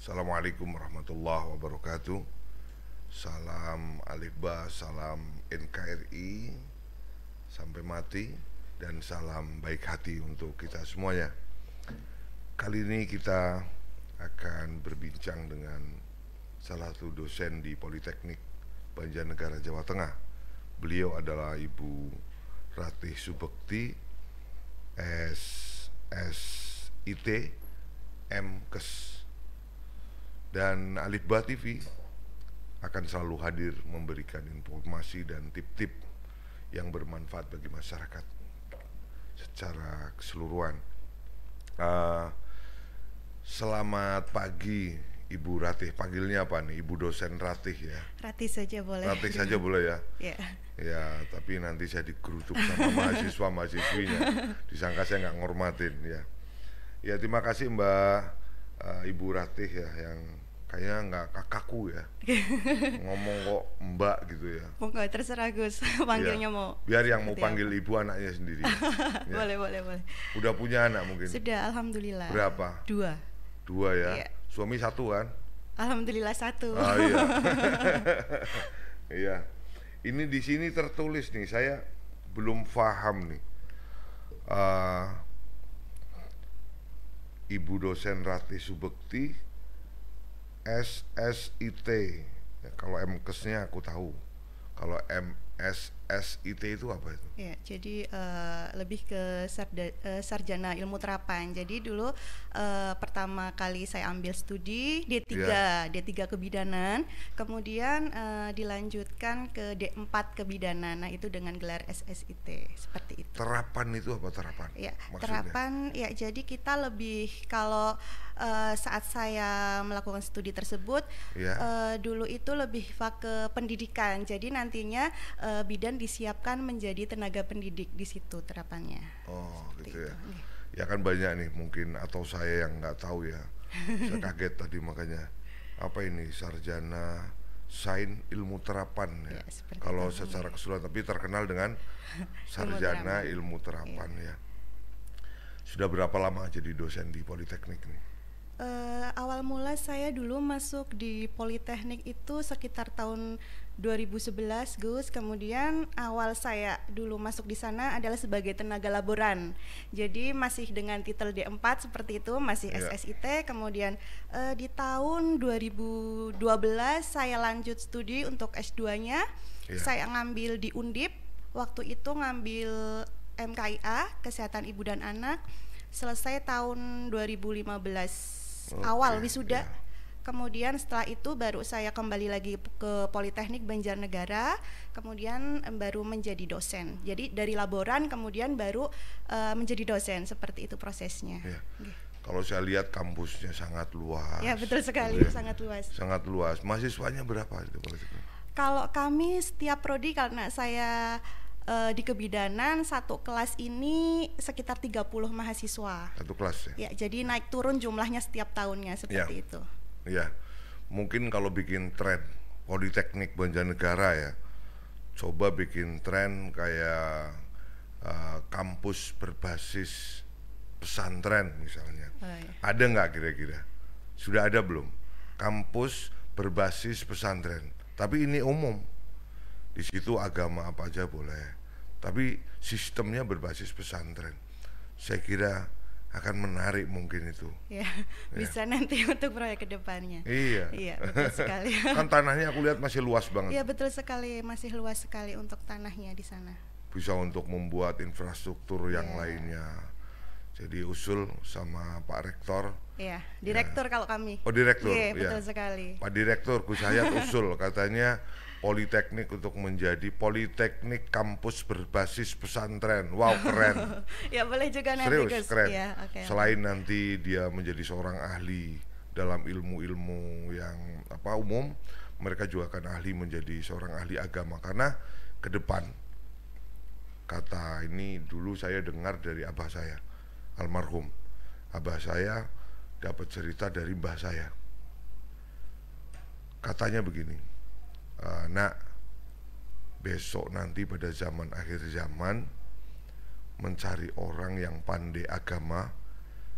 Assalamualaikum warahmatullahi wabarakatuh. Salam Alif Ba, salam NKRI sampai mati, dan salam baik hati untuk kita semuanya. Kali ini kita akan berbincang dengan salah satu dosen di Politeknik Banjarnegara, Jawa Tengah. Beliau adalah Ibu Ratih Subekti, SSIT, MKes. Dan Alif Ba TV akan selalu hadir memberikan informasi dan tip-tip yang bermanfaat bagi masyarakat secara keseluruhan. Selamat pagi Ibu Ratih. Panggilnya apa nih? Ibu dosen Ratih ya? Ratih saja boleh. Ratih saja boleh ya? Ya. Ya, tapi nanti saya digerutuk sama mahasiswa-mahasiswinya. Disangka saya nggak ngormatin ya. Ya, terima kasih Mbak Ibu Ratih ya, yang kayaknya nggak kaku ya. Ngomong kok Mbak gitu ya. Pokoknya terserah Gus, panggilnya Ya, mau. biar yang mau seperti panggil ibu anaknya sendiri. Ya. Boleh. Udah punya anak mungkin? Sudah, alhamdulillah. Berapa? 2. 2 ya. Iya. Suami 1 kan? Alhamdulillah 1. Ah iya. Iya. Ini di sini tertulis nih, saya belum paham nih. Ibu dosen Ratih Subekti, SSIT. Ya, kalau MKesnya aku tahu. Kalau MSSIT itu apa itu? Ya, jadi lebih ke sarjana ilmu terapan. Jadi dulu pertama kali saya ambil studi D3, D3 kebidanan, kemudian dilanjutkan ke D4 kebidanan. Nah, itu dengan gelar SSIT seperti itu. Terapan itu apa terapan? Ya, maksudnya? terapan ya, jadi kita lebih kalau saat saya melakukan studi tersebut dulu itu lebih ke pendidikan. Jadi nantinya bidan disiapkan menjadi tenaga pendidik di situ terapannya. Oh, gitu ya. Itu. Ya kan banyak nih mungkin, atau saya yang nggak tahu ya. Saya kaget tadi makanya. Apa ini sarjana sains ilmu terapan ya? Kalau secara keseluruhan, tapi terkenal dengan sarjana ilmu terapan ya. Sudah berapa lama jadi dosen di Politeknik nih? Awal mula saya dulu masuk di Politeknik itu sekitar tahun 2011 Gus. Kemudian awal saya dulu masuk di sana adalah sebagai tenaga laboran. Jadi masih dengan titel D4 seperti itu, masih SSIT. Kemudian di tahun 2012 saya lanjut studi untuk S2-nya. Saya ngambil di Undip. Waktu itu ngambil MKIA, Kesehatan Ibu dan Anak. Selesai tahun 2015 awal wisuda. Kemudian setelah itu baru saya kembali lagi ke Politeknik Banjarnegara, kemudian baru menjadi dosen. Jadi dari laboran kemudian baru menjadi dosen, seperti itu prosesnya. Kalau saya lihat kampusnya sangat luas. Ya, betul sekali, sangat luas. Sangat luas. Mahasiswanya berapa itu? Kalau kami setiap prodi, karena saya di kebidanan, satu kelas ini sekitar 30 mahasiswa. Satu kelas ya? Ya, jadi naik turun jumlahnya setiap tahunnya seperti itu. Ya, mungkin kalau bikin tren Politeknik Banjarnegara ya, coba bikin tren kayak kampus berbasis pesantren misalnya. Ada nggak kira-kira? Sudah ada belum? Kampus berbasis pesantren, tapi ini umum. Di situ agama apa aja boleh, tapi sistemnya berbasis pesantren. Saya kira akan menarik mungkin itu. Ya, bisa nanti untuk proyek kedepannya. Iya, betul sekali. Kan tanahnya aku lihat masih luas banget. Iya, betul sekali, masih luas sekali untuk tanahnya di sana. Bisa untuk membuat infrastruktur yang lainnya. Jadi usul sama Pak Rektor. Iya, direktur kalau kami. Oh, direktur. Iya, betul sekali. Pak Direktur, Gus Hayat usul katanya Politeknik untuk menjadi Politeknik kampus berbasis pesantren. Wow, keren. Ya, boleh juga nanti. Serius, keren. Ya, selain nanti dia menjadi seorang ahli dalam ilmu-ilmu yang umum, mereka juga akan ahli menjadi seorang ahli agama. Karena ke depan, kata ini dulu saya dengar dari abah saya, almarhum abah saya, dapat cerita dari mbah saya. Katanya begini, nak, besok nanti pada zaman akhir zaman, mencari orang yang pandai agama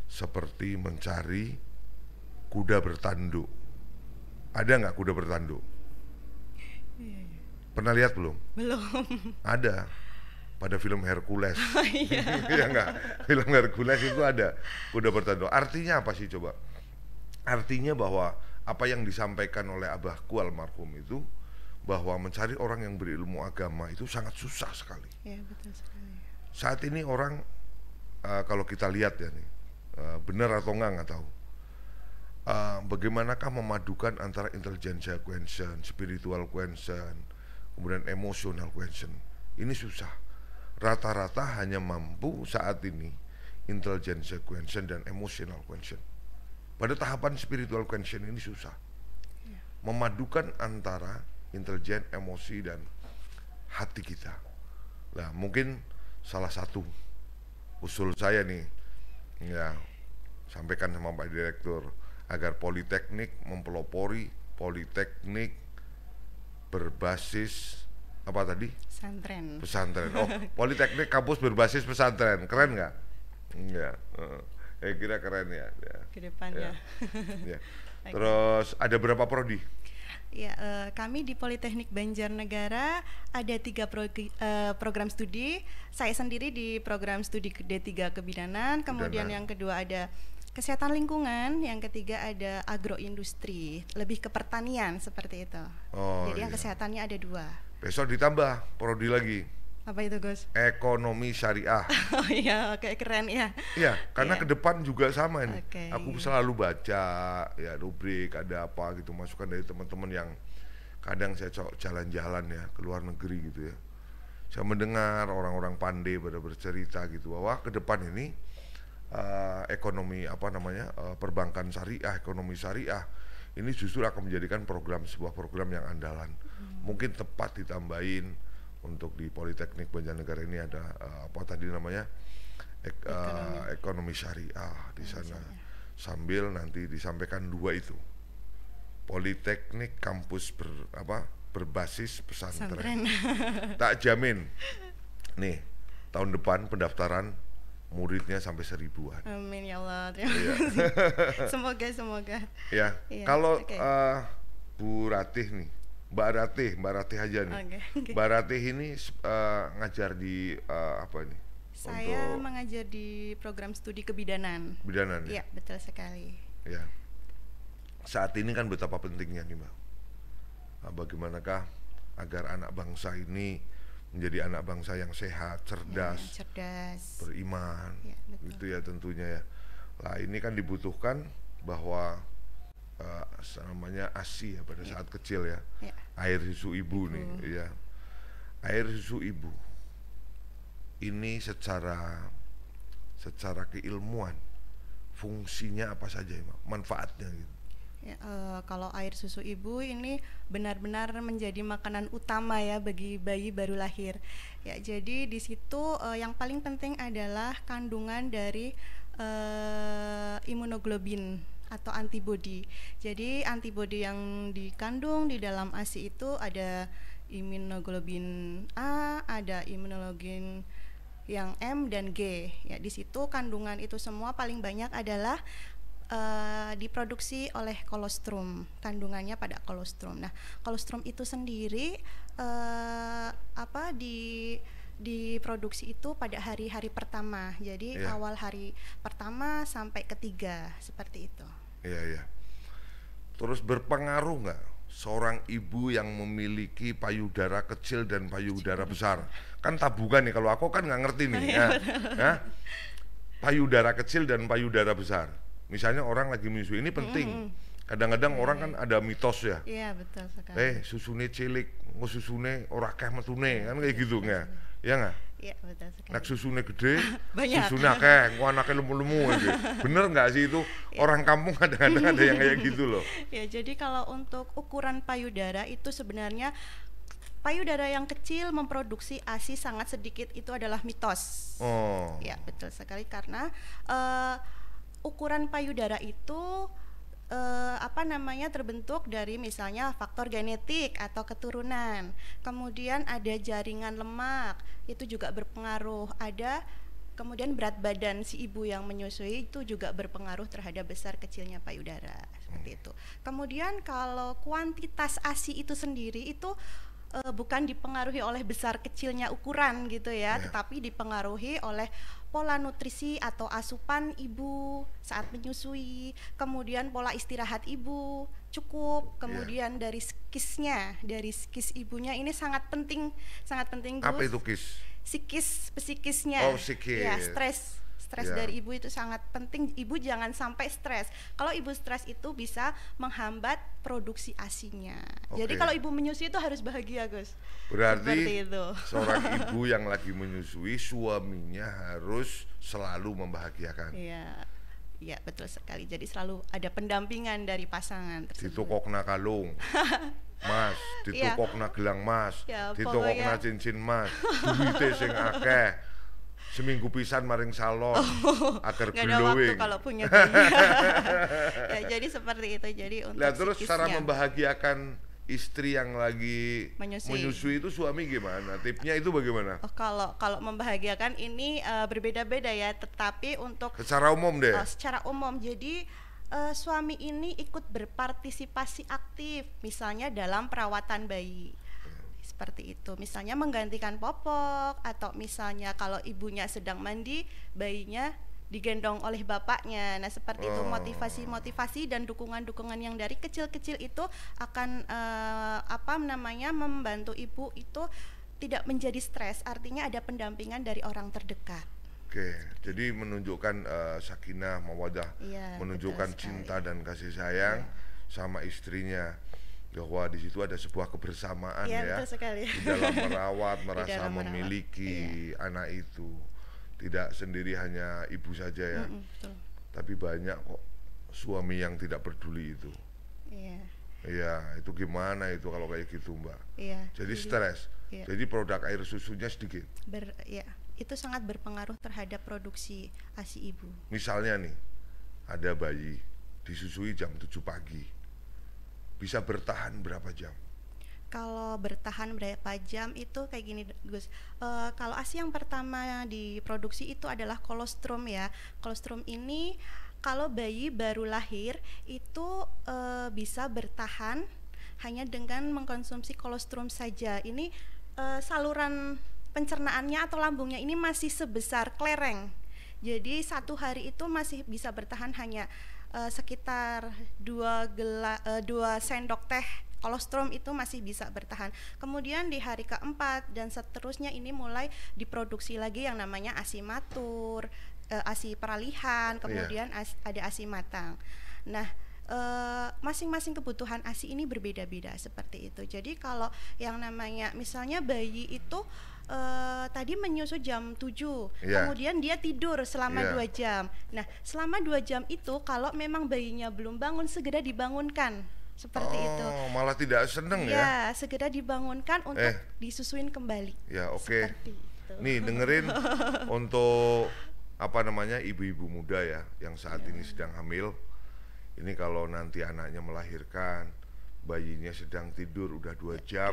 seperti mencari kuda bertanduk. Ada nggak kuda bertanduk? Pernah lihat belum? Belum. Ada. Pada film Hercules. Oh, iya. Iya nggak? Film Hercules itu ada kuda bertanduk. Artinya apa sih coba? Artinya bahwa apa yang disampaikan oleh abahku almarhum itu, bahwa mencari orang yang berilmu agama itu sangat susah sekali. Ya, betul sekali. Saat ini orang kalau kita lihat ya nih, benar atau nggak tahu. Bagaimanakah memadukan antara intelligence quotient, spiritual quotient, kemudian emotional quotient? Ini susah. Rata-rata hanya mampu saat ini intelligence quotient dan emotional quotient. Pada tahapan spiritual quotient ini susah. Memadukan antara intelijen, emosi, dan hati kita. Nah, mungkin salah satu usul saya nih, ya, sampaikan sama Pak Direktur, agar Politeknik mempelopori Politeknik berbasis apa tadi? Pesantren. Pesantren. Oh, Politeknik kampus berbasis pesantren. Keren nggak? Enggak. Kira keren ya. Ke depannya. Ya. Terus ada berapa prodi? Ya, kami di Politeknik Banjarnegara ada 3 program studi. Saya sendiri di program studi D3 Kebidanan, kemudian yang kedua ada Kesehatan Lingkungan, yang ketiga ada Agroindustri, lebih ke pertanian seperti itu. Jadi yang kesehatannya ada 2. Besok ditambah prodi lagi. Apa itu, Gus? Ekonomi syariah. Oh iya, oke, keren ya. Iya, karena ke depan juga sama ini. Okay. Aku selalu baca ya rubrik ada apa gitu, masukan dari teman-teman yang kadang saya jalan-jalan ya ke luar negeri gitu ya. Saya mendengar orang-orang pandai pada bercerita gitu bahwa ke depan ini ekonomi perbankan syariah, ekonomi syariah ini justru akan menjadikan sebuah program yang andalan. Mungkin tepat ditambahin untuk di Politeknik Banjarnegara ini ada ekonomi syariah di sana. Sambil nanti disampaikan 2 itu. Politeknik kampus berbasis pesantren. Tak jamin nih tahun depan pendaftaran muridnya sampai 1000-an. Amin ya Allah. Terima kasih. Semoga. Ya. Kalau Bu Ratih nih, Mbak Ratih aja nih. Okay. Mbak Ratih ini ngajar di apa ini? Saya mengajar di program studi kebidanan. Kebidanan. Iya, betul sekali. Ya. Saat ini kan betapa pentingnya nih, Mbak. Bagaimanakah agar anak bangsa ini menjadi anak bangsa yang sehat, cerdas, beriman, gitu ya tentunya ya. Lah ini kan dibutuhkan bahwa namanya ASI ya pada saat kecil ya, air susu ibu nih, ya. Air susu ibu ini secara keilmuan fungsinya apa saja ya, manfaatnya gitu. Ya, kalau air susu ibu ini benar-benar menjadi makanan utama ya bagi bayi baru lahir. Ya, jadi di situ yang paling penting adalah kandungan dari imunoglobin atau antibodi. Jadi antibodi yang dikandung di dalam ASI itu ada imunoglobin A, ada imunoglobin yang M dan G. Ya, di situ kandungan itu semua paling banyak adalah diproduksi oleh kolostrum, kandungannya pada kolostrum. Nah, kolostrum itu sendiri diproduksi itu pada hari-hari pertama. Jadi awal hari pertama sampai ketiga seperti itu. Iya. Terus berpengaruh nggak seorang ibu yang memiliki payudara kecil dan payudara besar? Kan tabungan nih, kalau aku kan nggak ngerti nih. Payudara kecil dan payudara besar. Misalnya orang lagi menyusui, ini penting. Kadang-kadang orang kan ada mitos ya. Iya, betul sekali. Susune cilik, susune ora akeh metune, kan kayak gitu nggak? Ya nggak? Iya, betul sekali. Nek susune gede, banyak. susune akeh, anaknya lemu-lemu aja. Bener nggak sih itu? Orang kampung kadang-kadang ada yang kayak gitu loh. Ya, jadi kalau untuk ukuran payudara itu sebenarnya payudara yang kecil memproduksi ASI sangat sedikit, itu adalah mitos. Ya, betul sekali, karena ukuran payudara itu terbentuk dari misalnya faktor genetik atau keturunan. Kemudian ada jaringan lemak, itu juga berpengaruh. Ada Kemudian berat badan si ibu yang menyusui itu juga berpengaruh terhadap besar kecilnya payudara, seperti itu. Kemudian kalau kuantitas ASI itu sendiri itu bukan dipengaruhi oleh besar kecilnya ukuran gitu ya, tetapi dipengaruhi oleh pola nutrisi atau asupan ibu saat menyusui, kemudian pola istirahat ibu cukup, kemudian dari skis ibunya ini sangat penting Gus. Apa itu KIS? Psikisnya. Oh, psikis. Ya, stres dari ibu itu sangat penting. Ibu jangan sampai stres. Kalau ibu stres itu bisa menghambat produksi ASI-nya. Jadi kalau ibu menyusui itu harus bahagia, Gus. Berarti seorang ibu yang lagi menyusui, suaminya harus selalu membahagiakan. Iya, betul sekali. Jadi selalu ada pendampingan dari pasangan tersebut. Ditukokna kalung, Mas, ditukokna gelang Mas, ditukokna cincin Mas, duwite sing akeh. Seminggu pisan maring salon agar glowing. Gak ada waktu kalau punya bayi. Ya, jadi seperti itu. Jadi untuk terus cara membahagiakan istri yang lagi menyusui itu suami gimana? Tipnya itu bagaimana? Kalau membahagiakan ini berbeda-beda ya, tetapi untuk secara umum deh. Secara umum, jadi suami ini ikut berpartisipasi aktif, misalnya dalam perawatan bayi. Seperti itu, misalnya menggantikan popok, atau misalnya kalau ibunya sedang mandi, bayinya digendong oleh bapaknya. Nah, seperti itu, motivasi dan dukungan yang dari kecil-kecil itu akan membantu ibu itu tidak menjadi stres. Artinya ada pendampingan dari orang terdekat. Oke, jadi menunjukkan sakinah, mawaddah, menunjukkan cinta dan kasih sayang sama istrinya. Bahwa di situ ada sebuah kebersamaan di dalam merawat, merasa memiliki anak itu. Tidak sendiri hanya ibu saja ya, tapi banyak kok suami yang tidak peduli itu. Iya, itu gimana itu kalau kayak gitu Mbak? Jadi stres. Jadi produk air susunya sedikit. Itu sangat berpengaruh terhadap produksi ASI ibu. Misalnya nih, ada bayi disusui jam 7 pagi. Bisa bertahan berapa jam? Kalau bertahan berapa jam itu kayak gini Gus. Kalau ASI yang pertama diproduksi itu adalah kolostrum ya. Kolostrum ini kalau bayi baru lahir itu bisa bertahan hanya dengan mengkonsumsi kolostrum saja. Ini saluran pencernaannya atau lambungnya ini masih sebesar kelereng. Jadi 1 hari itu masih bisa bertahan hanya sekitar 2 sendok teh kolostrum itu masih bisa bertahan. Kemudian di hari keempat dan seterusnya ini mulai diproduksi lagi yang namanya ASI matur, ASI peralihan, kemudian ada ASI matang. Nah, masing-masing kebutuhan ASI ini berbeda-beda seperti itu. Jadi kalau yang namanya misalnya bayi itu tadi menyusu jam 7, kemudian dia tidur selama 2 jam. Nah, selama 2 jam itu kalau memang bayinya belum bangun, segera dibangunkan. Seperti itu. Malah tidak seneng ya? Ya, segera dibangunkan untuk disusuin kembali. Ya, oke. Nih, dengerin untuk ibu-ibu muda ya yang saat ini sedang hamil. Ini kalau nanti anaknya melahirkan, bayinya sedang tidur udah 2 jam,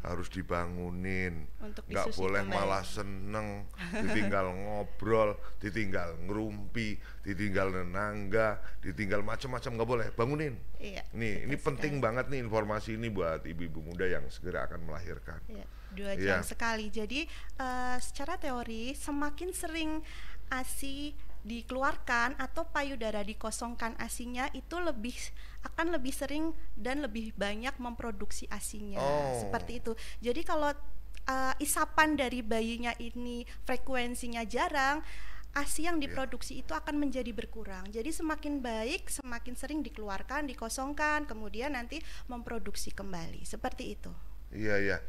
harus dibangunin. Nggak boleh kembali. Malah seneng, ditinggal ngobrol, ditinggal ngerumpi, ditinggal nenangga, ditinggal macam-macam, nggak boleh, bangunin. Ini penting banget nih informasi ini buat ibu-ibu muda yang segera akan melahirkan. 2 jam sekali. Jadi secara teori semakin sering ASI dikeluarkan atau payudara dikosongkan ASI-nya itu akan lebih sering dan lebih banyak memproduksi ASI-nya. Seperti itu. Jadi kalau isapan dari bayinya ini frekuensinya jarang, ASI yang diproduksi itu akan menjadi berkurang. Jadi semakin baik, semakin sering dikeluarkan, dikosongkan, kemudian nanti memproduksi kembali. Seperti itu. Iya.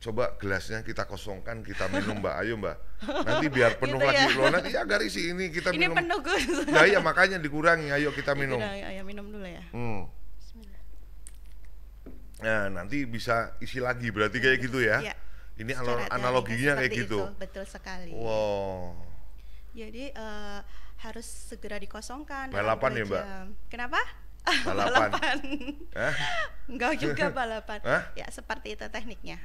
Coba gelasnya kita kosongkan, kita minum Mbak, ayo Mbak. Nanti biar penuh gitu lagi loh, nanti agar isi ini kita minum. Ini penuh Gus. Nah iya makanya dikurangi, ayo kita minum. Ayo minum dulu ya. Bismillah. Nah nanti bisa isi lagi, berarti kayak gitu ya. Ini analoginya kayak gitu. Betul sekali. Wow. Jadi harus segera dikosongkan. Balapan ya Mbak? Kenapa? Balapan. Enggak juga balapan. Ya seperti itu tekniknya.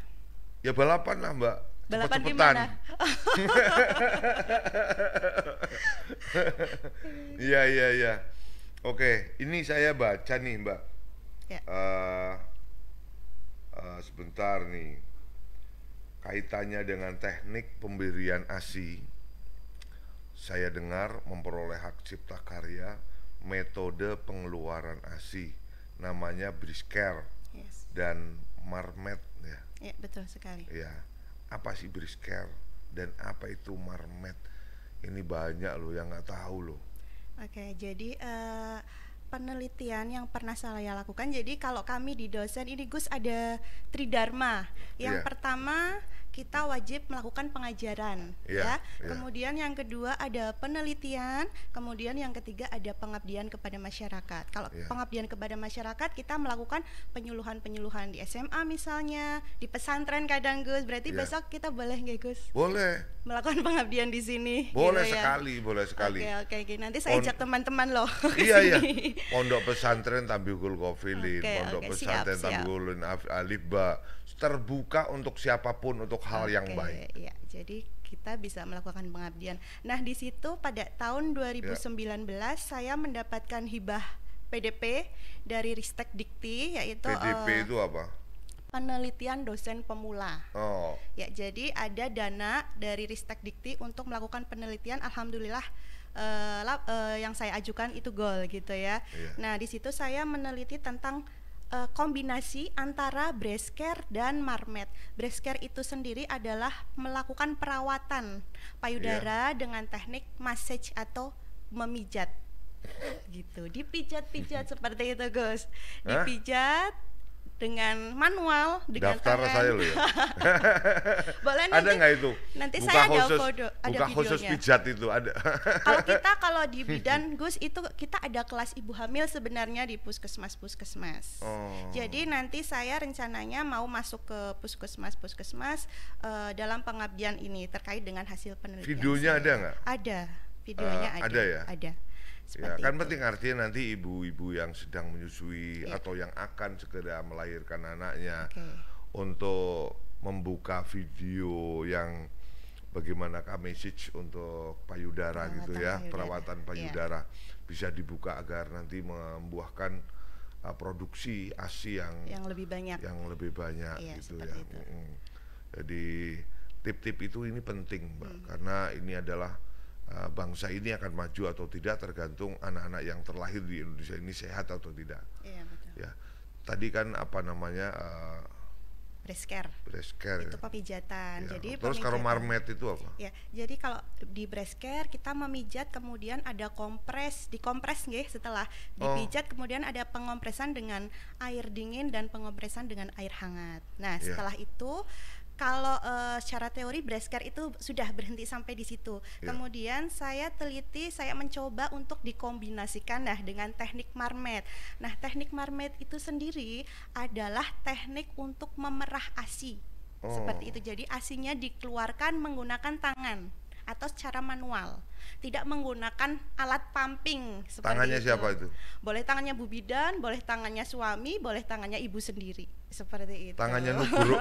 Ya balapan lah Mbak. Balapan cepet-cepetan. gimana? Iya, iya, iya. Oke, ini saya baca nih, Mbak. Ya, Eh, sebentar nih. Kaitannya dengan teknik pemberian ASI, saya dengar memperoleh hak cipta karya metode pengeluaran ASI, namanya Brisker yes. dan Marmet ya. Ya, betul sekali. Ya, apa sih Brisker dan apa itu Marmet? Ini banyak loh yang nggak tahu loh. Oke, jadi penelitian yang pernah saya lakukan, jadi kalau kami di dosen ini Gus ada tridharma. Yang Iya. pertama kita wajib melakukan pengajaran, Iya, ya. iya. Kemudian yang kedua ada penelitian, kemudian yang ketiga ada pengabdian kepada masyarakat. Kalau Iya. pengabdian kepada masyarakat kita melakukan penyuluhan-penyuluhan di SMA misalnya, di pesantren kadang Gus. Berarti Iya. besok kita boleh nggak Gus Boleh, melakukan pengabdian di sini? boleh gitu ya. sekali, boleh sekali. Oke. Nanti saya ajak teman-teman loh. ke Iya, iya. sini. Pondok pesantren Tabligul Qofilin, Oke, Pondok oke, pesantren siap. Tabligul Alifba, terbuka untuk siapapun untuk hal yang Oke, baik. ya, jadi kita bisa melakukan pengabdian. Nah, di situ pada tahun 2019 saya mendapatkan hibah PDP dari Ristek Dikti, yaitu PDP itu apa? penelitian dosen pemula. Oh, Ya, jadi ada dana dari Ristek Dikti untuk melakukan penelitian. Alhamdulillah yang saya ajukan itu goal gitu ya. Iya. Nah, di situ saya meneliti tentang kombinasi antara breast care dan marmet. Breast care itu sendiri adalah melakukan perawatan payudara dengan teknik massage atau memijat. Gitu, dipijat-pijat seperti itu, Gus. Hah? Dipijat dengan manual dengan daftar tangan. saya loh ya. Boleh Ada nanti. nggak itu? Nanti Buka saya ada khusus, foto, ada buka khusus videonya. pijat itu ada. Kalau di bidan Gus itu kita ada kelas ibu hamil sebenarnya di puskesmas. Oh. Jadi nanti saya rencananya mau masuk ke puskesmas dalam pengabdian ini terkait dengan hasil penelitian. Videonya saya. ada nggak? Ada, videonya ada ya? Ada. Ya, Seperti kan itu. penting artinya nanti ibu-ibu yang sedang menyusui Iya. atau yang akan segera melahirkan anaknya Oke. untuk membuka video yang bagaimana message untuk payudara gitu ya, perawatan payudara bisa dibuka agar nanti membuahkan produksi ASI yang lebih banyak. Iya, gitu ya. seperti itu. Jadi tip-tip itu ini penting, Mbak, karena ini adalah bangsa ini akan maju atau tidak tergantung anak-anak yang terlahir di Indonesia ini sehat atau tidak. Iya, betul. Ya, tadi kan apa namanya Breast care. breast care. Itu pemijatan. Ya. Jadi Terus kalau pemijatan. marmet itu apa? Ya, jadi kalau di breast care kita memijat, kemudian ada dikompres nggih, setelah dipijat kemudian ada pengompresan dengan air dingin dan pengompresan dengan air hangat. Nah, Ya. setelah itu kalau secara teori breast care itu sudah berhenti sampai di situ. Ya. Kemudian saya mencoba untuk dikombinasikan dengan teknik marmet. Nah, teknik marmet itu sendiri adalah teknik untuk memerah ASI. Seperti itu. Jadi ASINya dikeluarkan menggunakan tangan atau secara manual, tidak menggunakan alat pumping seperti Tangannya itu. siapa itu? Boleh tangannya Bu Bidan, boleh tangannya suami, boleh tangannya ibu sendiri, seperti itu. Tangannya nuguru,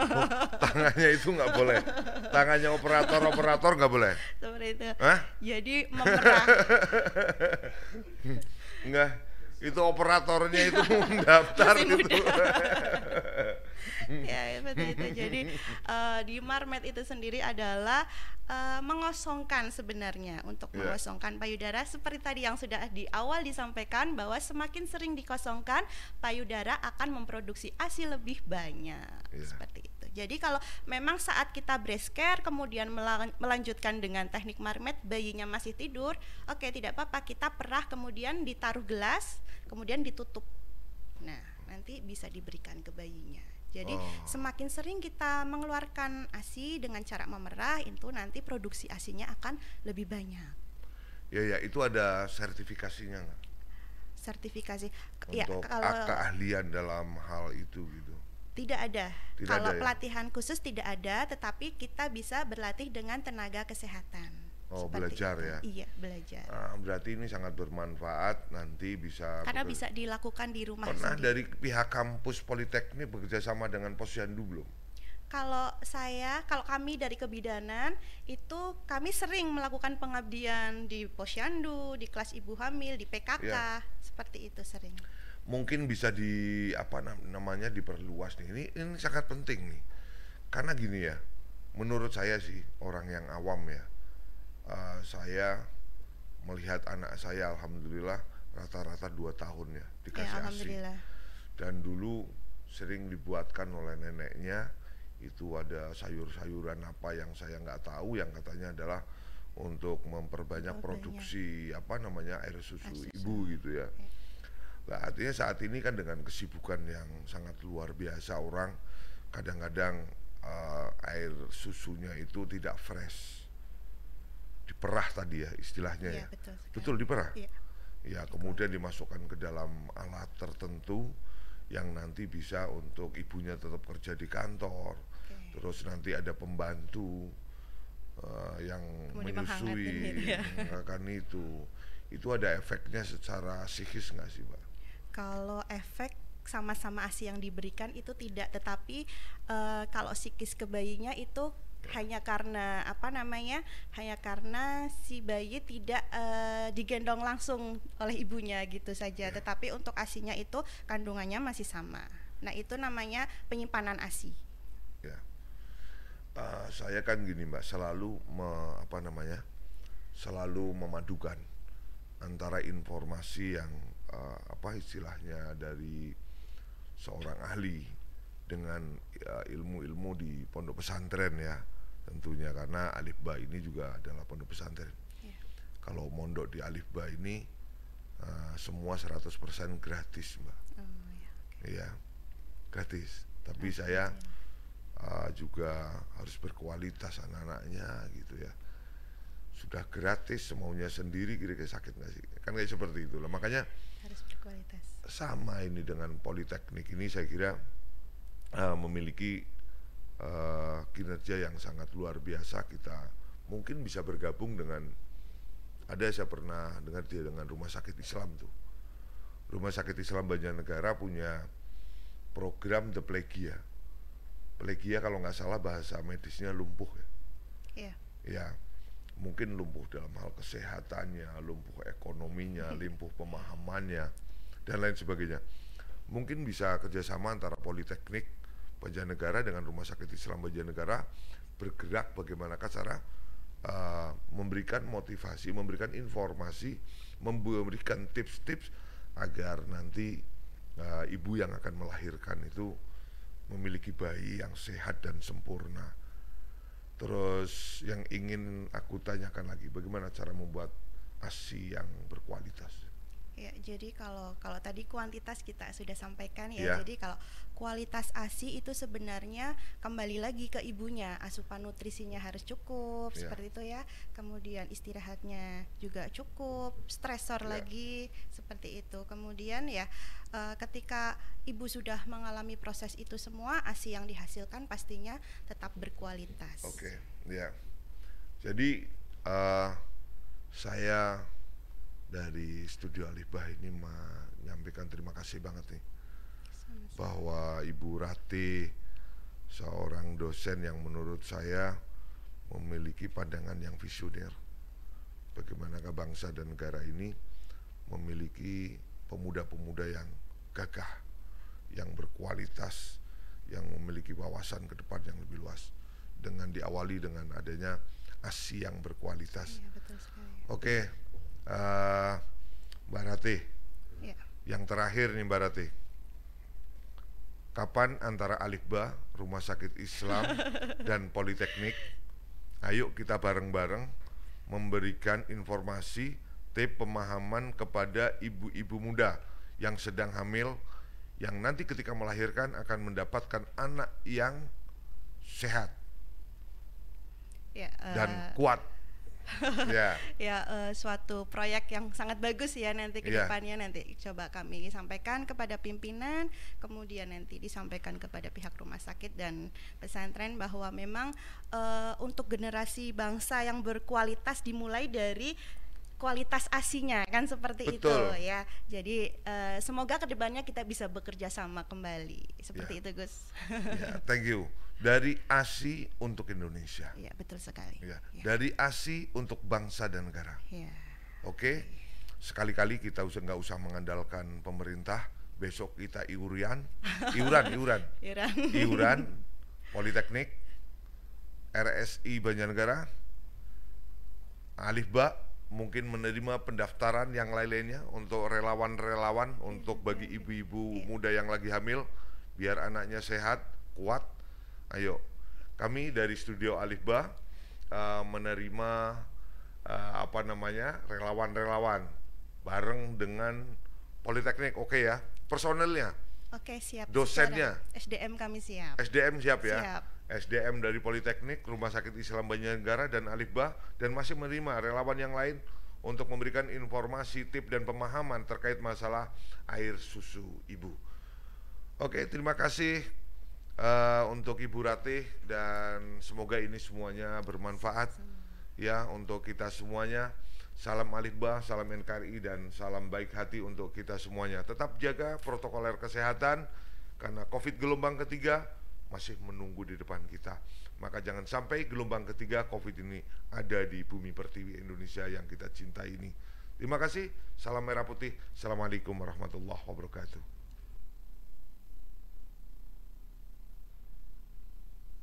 tangannya itu nggak boleh. Tangannya operator nggak boleh. Seperti itu. Hah? Jadi memerah. Enggak, itu operatornya itu mendaftar Masih gitu. Ya, seperti itu. Jadi di marmet itu sendiri adalah mengosongkan sebenarnya, untuk Ya. mengosongkan payudara seperti tadi yang sudah di awal disampaikan bahwa semakin sering dikosongkan payudara akan memproduksi ASI lebih banyak. Ya. Seperti itu. Jadi kalau memang saat kita breast care kemudian melanjutkan dengan teknik marmet, bayinya masih tidur, oke, tidak apa-apa, kita perah kemudian ditaruh gelas kemudian ditutup. Nah, nanti bisa diberikan ke bayinya. Jadi semakin sering kita mengeluarkan ASI dengan cara memerah, itu nanti produksi ASINya akan lebih banyak. Ya, itu ada sertifikasinya nggak? Sertifikasi Untuk kalau keahlian dalam hal itu gitu. tidak ada. Tidak Kalau ada ya? pelatihan khusus tidak ada, tetapi kita bisa berlatih dengan tenaga kesehatan. Oh, Seperti belajar itu. ya? Iya, belajar. Berarti ini sangat bermanfaat, nanti bisa Karena bisa dilakukan di rumah Pernah sendiri. dari pihak kampus Politeknik bekerja sama dengan Posyandu belum? Kalau kami dari kebidanan itu kami sering melakukan pengabdian di posyandu, di kelas ibu hamil, di PKK, Ya, seperti itu sering. mungkin bisa di apa namanya diperluas nih. Ini sangat penting nih. Karena gini ya, menurut saya sih orang yang awam ya, saya melihat anak saya alhamdulillah rata-rata 2 tahun ya Ya, dikasih ASI. alhamdulillah. Dan dulu sering dibuatkan oleh neneknya itu ada sayur-sayuran apa yang saya nggak tahu yang katanya adalah untuk memperbanyak Banyak produksi apa namanya air susu air susu. ibu gitu ya. Ya. Nah, artinya saat ini kan dengan kesibukan yang sangat luar biasa orang kadang-kadang air susunya itu tidak fresh, diperah tadi ya istilahnya Iya, ya. betul Betul sekali. diperah. Iya. Ya, kemudian dimasukkan ke dalam alat tertentu yang nanti bisa untuk ibunya tetap kerja di kantor. Oke. Terus nanti ada pembantu yang Kemudian menghangatin menyusui, gitu ya. menghangatkan itu. Itu ada efeknya secara psikis nggak sih, Mbak? Kalau efek sama-sama ASI yang diberikan itu tidak, tetapi kalau psikis ke bayinya itu hanya karena apa namanya, hanya karena si bayi tidak digendong langsung oleh ibunya gitu saja, Ya, tetapi untuk ASINya itu kandungannya masih sama. Nah, itu namanya penyimpanan ASI. ya. Saya kan gini, Mbak, selalu apa namanya, selalu memadukan antara informasi yang apa istilahnya dari seorang ahli dengan ilmu-ilmu di pondok pesantren ya tentunya karena Alif Ba ini juga adalah pondok pesantren. Ya. Kalau mondok di Alif Ba ini semua 100% gratis, Mbak. Oh, ya, oke. Iya, gratis. Tapi saya Alhamdulillah. juga harus berkualitas anak-anaknya gitu ya. Sudah gratis semaunya sendiri kira-kira sakit nggak sih? Kan kayak seperti itu lah. Makanya Harus berkualitas. sama ini dengan politeknik ini saya kira memiliki kinerja yang sangat luar biasa. Kita mungkin bisa bergabung dengan saya pernah dengar dia dengan Rumah Sakit Islam tuh. Rumah Sakit Islam Banjarnegara punya program The Plegia. Plegia kalau nggak salah bahasa medisnya lumpuh ya. Iya. Ya, mungkin lumpuh dalam hal kesehatannya, lumpuh ekonominya, lumpuh pemahamannya, dan lain sebagainya. Mungkin bisa kerjasama antara Politeknik Banjarnegara dengan Rumah Sakit Islam Banjarnegara bergerak bagaimanakah cara memberikan motivasi, memberikan informasi, memberikan tips-tips agar nanti ibu yang akan melahirkan itu memiliki bayi yang sehat dan sempurna. Terus yang ingin aku tanyakan lagi, bagaimana cara membuat ASI yang berkualitas? Ya, jadi kalau tadi kuantitas kita sudah sampaikan ya. Ya, Jadi kalau kualitas ASI itu sebenarnya kembali lagi ke ibunya. Asupan nutrisinya harus cukup, ya, seperti itu ya. Kemudian istirahatnya juga cukup, stresor ya. lagi seperti itu. Kemudian ya ketika ibu sudah mengalami proses itu semua, ASI yang dihasilkan pastinya tetap berkualitas. Oke, ya. Jadi saya dari Studio Alif Bah ini menyampaikan terima kasih banget nih Sama-sama. bahwa Ibu Rati seorang dosen yang menurut saya memiliki pandangan yang visioner. Bagaimanakah bangsa dan negara ini memiliki pemuda-pemuda yang gagah, yang berkualitas, yang memiliki wawasan ke depan yang lebih luas dengan diawali dengan adanya ASI yang berkualitas. Iya, betul sekali. Oke, Mbak Rati, Ya. yang terakhir nih Mbak Rati, kapan antara Alif Ba, Rumah Sakit Islam dan Politeknik, ayo kita bareng-bareng memberikan informasi, tips, pemahaman kepada ibu-ibu muda yang sedang hamil, yang nanti ketika melahirkan akan mendapatkan anak yang sehat Ya, dan kuat. Ya, ya suatu proyek yang sangat bagus ya nanti ke Iya. depannya, nanti coba kami sampaikan kepada pimpinan, kemudian nanti disampaikan kepada pihak rumah sakit dan pesantren bahwa memang untuk generasi bangsa yang berkualitas dimulai dari kualitas ASINya kan seperti Betul. itu ya. Jadi semoga kedepannya kita bisa bekerja sama kembali seperti Ya. itu, Gus. ya, thank you. Dari ASI untuk Indonesia. Iya, betul sekali. Ya, Ya. dari ASI untuk bangsa dan negara. Ya. Oke, sekali-kali kita nggak usah mengandalkan pemerintah. Besok kita iuran, Iran. iuran, Politeknik, RSI Banjarnegara, Alif Ba mungkin menerima pendaftaran yang lain-lainnya untuk relawan-relawan untuk bagi ibu-ibu muda yang lagi hamil, biar anaknya sehat, kuat. Ayo, kami dari Studio Alif Ba menerima relawan-relawan bareng dengan Politeknik, oke ya, personelnya, Oke, siap. dosennya, SDM kami siap. SDM siap ya, Siap. SDM dari Politeknik, Rumah Sakit Islam Banjarnegara dan Alif Ba, dan masih menerima relawan yang lain untuk memberikan informasi, tip dan pemahaman terkait masalah air susu ibu. Oke, terima kasih untuk Ibu Ratih, dan semoga ini semuanya bermanfaat ya untuk kita semuanya. Salam Alif Ba, salam NKRI, dan salam baik hati untuk kita semuanya. Tetap jaga protokoler kesehatan karena COVID gelombang ketiga masih menunggu di depan kita. Maka jangan sampai gelombang ketiga COVID ini ada di bumi pertiwi Indonesia yang kita cintai ini. Terima kasih. Salam merah putih. Assalamualaikum warahmatullahi wabarakatuh.